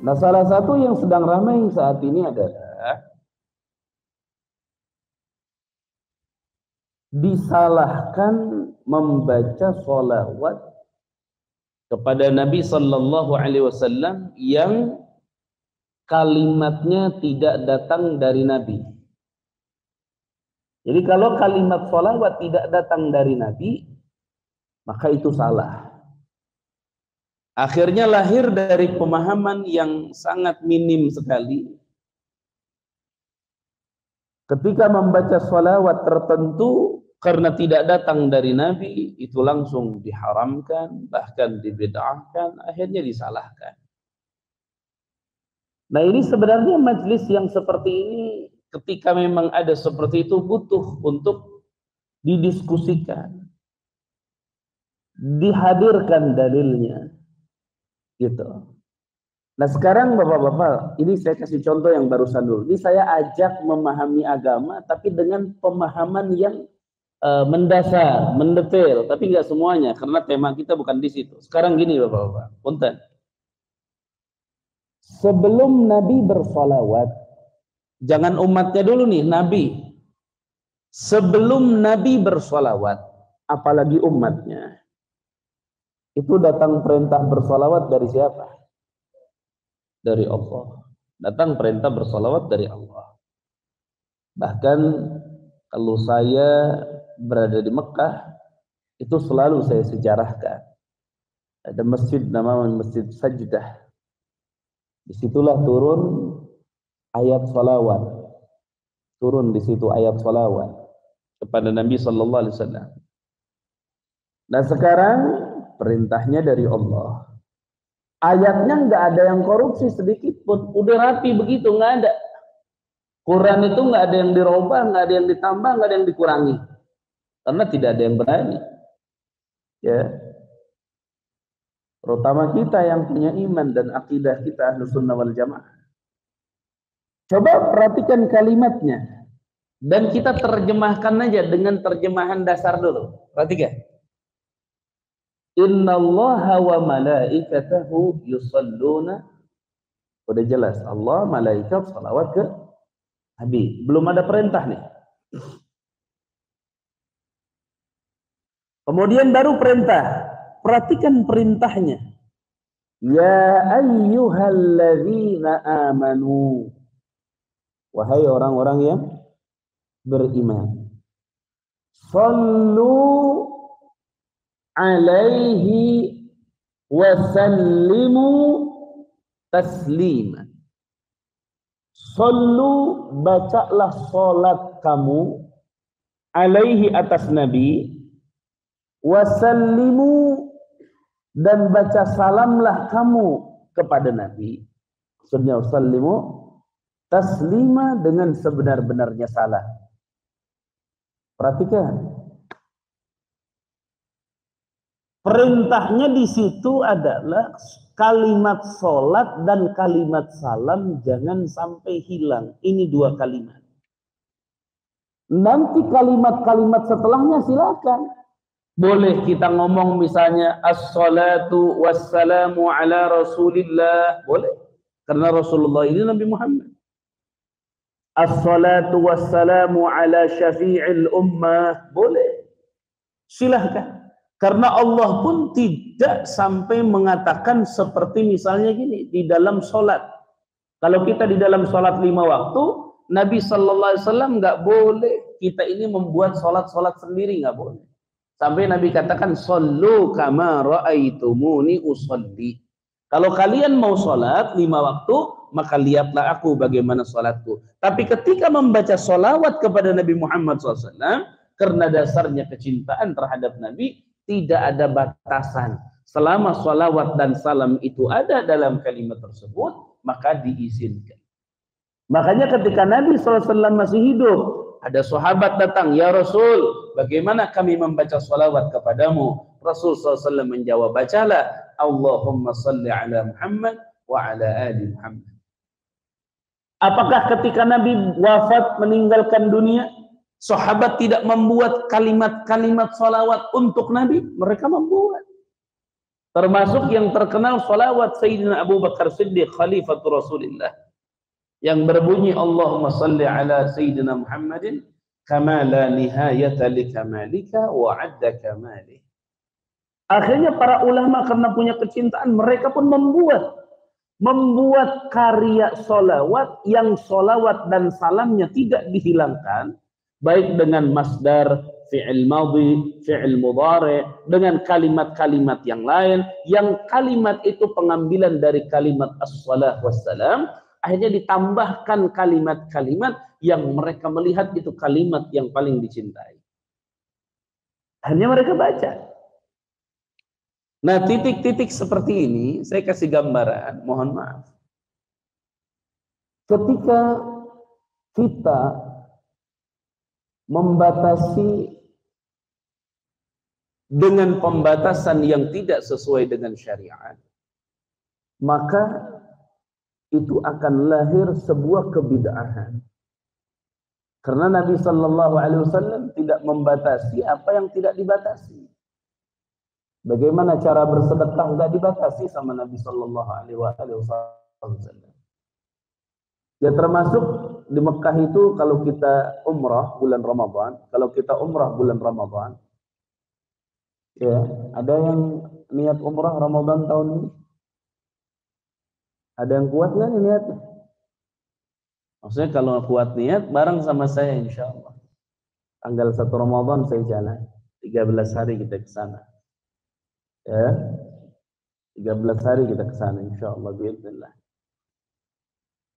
Nah, salah satu yang sedang ramai saat ini adalah disalahkan membaca sholawat kepada Nabi Sallallahu Alaihi Wasallam yang kalimatnya tidak datang dari Nabi. Jadi kalau kalimat sholawat tidak datang dari Nabi, maka itu salah. Akhirnya lahir dari pemahaman yang sangat minim sekali. Ketika membaca sholawat tertentu karena tidak datang dari Nabi, itu langsung diharamkan, bahkan dibid'ahkan, akhirnya disalahkan. Nah, ini sebenarnya majelis yang seperti ini, ketika memang ada seperti itu, butuh untuk didiskusikan, dihadirkan dalilnya, gitu. Nah, sekarang Bapak-bapak, ini saya kasih contoh yang barusan dulu. Ini saya ajak memahami agama, tapi dengan pemahaman yang mendasar, mendetail, tapi nggak semuanya, karena tema kita bukan di situ. Sekarang gini Bapak-bapak, punten. Sebelum Nabi bersolawat, jangan umatnya dulu nih, Nabi. Sebelum Nabi bersolawat, apalagi umatnya, itu datang perintah bersolawat dari siapa? Dari Allah. Datang perintah bersolawat dari Allah. Bahkan kalau saya berada di Mekah, itu selalu saya sejarahkan. Ada masjid namanya Masjid Sajdah. Disitulah turun ayat salawat. Turun di situ ayat salawat kepada Nabi Sallallahu Alaihi Wasallam. Nah, sekarang perintahnya dari Allah. Ayatnya nggak ada yang korupsi sedikit pun. Udah rapi begitu, nggak ada. Quran itu nggak ada yang dirubah, nggak ada yang ditambah, nggak ada yang dikurangi. Karena tidak ada yang berani. Ya. Terutama kita yang punya iman dan akidah kita Ahlus Sunnah wal Jamaah. Coba perhatikan kalimatnya. Dan kita terjemahkan aja dengan terjemahan dasar dulu. Perhatikan. Innallaha wa malaikatahu yusalluna. Udah jelas. Allah, malaikat, salawat ke Nabi. Belum ada perintah nih. Kemudian baru perintah. Perhatikan perintahnya. Ya ayyuhalladzina amanu. Wahai orang-orang yang beriman. Sallu alaihi wa sallimu taslima. Sallu, bacalah salat kamu alaihi atas Nabi, wasallimu, dan baca salamlah kamu kepada Nabi. Maksudnya wasallimu taslima, dengan sebenar-benarnya salam. Perhatikan. Perintahnya di situ adalah kalimat sholat dan kalimat salam jangan sampai hilang. Ini dua kalimat. Nanti kalimat-kalimat setelahnya silakan. Boleh kita ngomong misalnya as-salatu wassalamu ala rasulillah. Boleh. Karena Rasulullah ini Nabi Muhammad. As-salatu wassalamu ala syafi'il ummah. Boleh. Silahkan. Karena Allah pun tidak sampai mengatakan seperti misalnya gini, di dalam sholat. Kalau kita di dalam sholat 5 waktu, Nabi Sallallahu Alaihi Wasallam nggak boleh kita ini membuat sholat-sholat sendiri, nggak boleh. Sampai Nabi katakan, Sallu kama ra'aitumuni usolli. Kalau kalian mau sholat 5 waktu, maka lihatlah aku bagaimana sholatku. Tapi ketika membaca sholawat kepada Nabi Muhammad SAW, karena dasarnya kecintaan terhadap Nabi, tidak ada batasan. Selama sholawat dan salam itu ada dalam kalimat tersebut, maka diizinkan. Makanya ketika Nabi SAW masih hidup, ada sahabat datang, ya Rasul, bagaimana kami membaca sholawat kepadamu? Rasul SAW menjawab, bacalah, Allahumma salli ala Muhammad wa ala ali Muhammad. Apakah ketika Nabi wafat meninggalkan dunia, sahabat tidak membuat kalimat-kalimat sholawat untuk Nabi? Mereka membuat. Termasuk yang terkenal salawat Sayyidina Abu Bakar Siddiq Khalifatul Rasulullah yang berbunyi Allahumma salli ala Sayyidina Muhammadin kama la nihayata li kamalika wa adda kamalih. Akhirnya para ulama karena punya kecintaan mereka pun membuat karya solawat yang solawat dan salamnya tidak dihilangkan, baik dengan masdar, fi'il madhi, fi'il mudhari, dengan kalimat-kalimat yang lain, yang kalimat itu pengambilan dari kalimat as-salah wassalam, akhirnya ditambahkan kalimat-kalimat yang mereka melihat itu kalimat yang paling dicintai. Hanya mereka baca. Nah, titik-titik seperti ini, saya kasih gambaran, mohon maaf. Ketika kita membatasi dengan pembatasan yang tidak sesuai dengan syariat, maka itu akan lahir sebuah kebid'ahan. Karena Nabi Shallallahu Alaihi Wasallam tidak membatasi apa yang tidak dibatasi. Bagaimana cara bersedekah nggak dibatasi sama Nabi Shallallahu Alaihi Wasallam. Ya termasuk di Mekah itu kalau kita umrah bulan Ramadan, ya ada yang niat umrah Ramadan tahun ini, ada yang kuat nggak nih niatnya? Maksudnya kalau kuat niat bareng sama saya insya Allah. Tanggal 1 Ramadan saya jalan, 13 hari kita ke sana. Ya, 13 hari kita ke sana insyaallah biidznillah.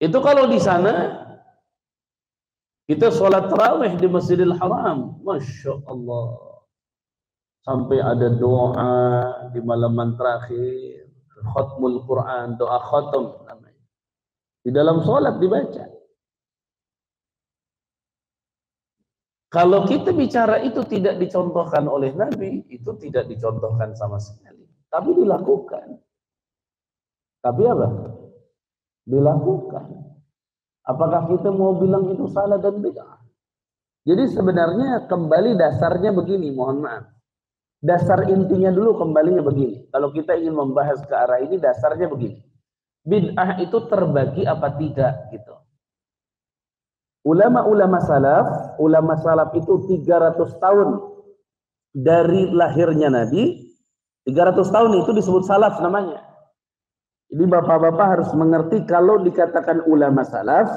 Itu kalau di sana kita sholat tarawih di Masjidil Haram, Masya Allah, sampai ada doa di malaman terakhir, khatmul Quran, doa khatam namanya, di dalam sholat dibaca. Kalau kita bicara itu tidak dicontohkan oleh Nabi, itu tidak dicontohkan sama sekali. Tapi dilakukan. Tapi apa? Dilakukan. Apakah kita mau bilang itu salah dan bid'ah? Jadi sebenarnya kembali dasarnya begini, mohon maaf. Dasar intinya dulu kembalinya begini. Kalau kita ingin membahas ke arah ini, dasarnya begini. Bid'ah itu terbagi apa tidak gitu. Ulama salaf itu 300 tahun dari lahirnya Nabi, 300 tahun itu disebut salaf namanya. Jadi bapak-bapak harus mengerti kalau dikatakan ulama salaf,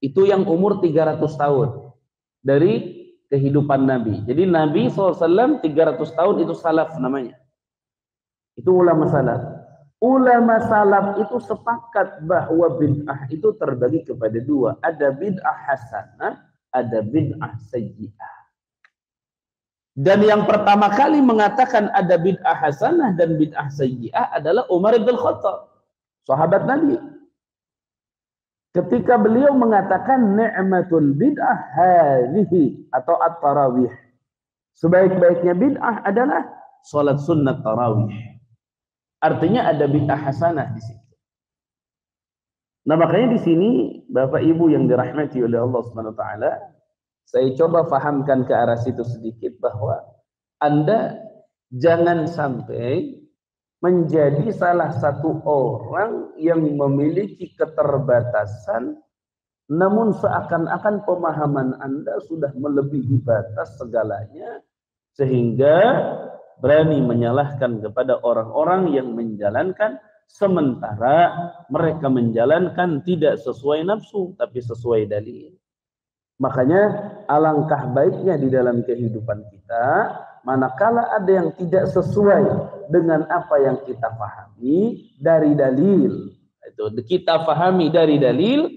itu yang umur 300 tahun dari kehidupan Nabi. Jadi Nabi SAW 300 tahun itu salaf namanya. Itu ulama salaf. Ulama salaf itu sepakat bahwa bid'ah itu terbagi kepada dua. Ada bid'ah hasanah, ada bid'ah sayyi'ah. Dan yang pertama kali mengatakan ada bid'ah hasanah dan bid'ah sayyi'ah adalah Umar bin Khattab, sahabat Nabi. Ketika beliau mengatakan ni'matul bid'ah hadhihi atau at-tarawih. Sebaik-baiknya bid'ah adalah salat sunnat tarawih. Artinya ada bid'ah hasanah di situ. Nah, makanya di sini Bapak Ibu yang dirahmati oleh Allah Subhanahu wa taala, saya coba fahamkan ke arah situ sedikit bahwa Anda jangan sampai menjadi salah satu orang yang memiliki keterbatasan, namun seakan-akan pemahaman Anda sudah melebihi batas segalanya, sehingga berani menyalahkan kepada orang-orang yang menjalankan, sementara mereka menjalankan tidak sesuai nafsu, tapi sesuai dalil. Makanya alangkah baiknya di dalam kehidupan kita, manakala ada yang tidak sesuai dengan apa yang kita pahami dari dalil, itu kita pahami dari dalil,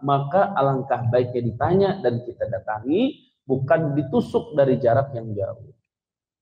maka alangkah baiknya ditanya dan kita datangi, bukan ditusuk dari jarak yang jauh.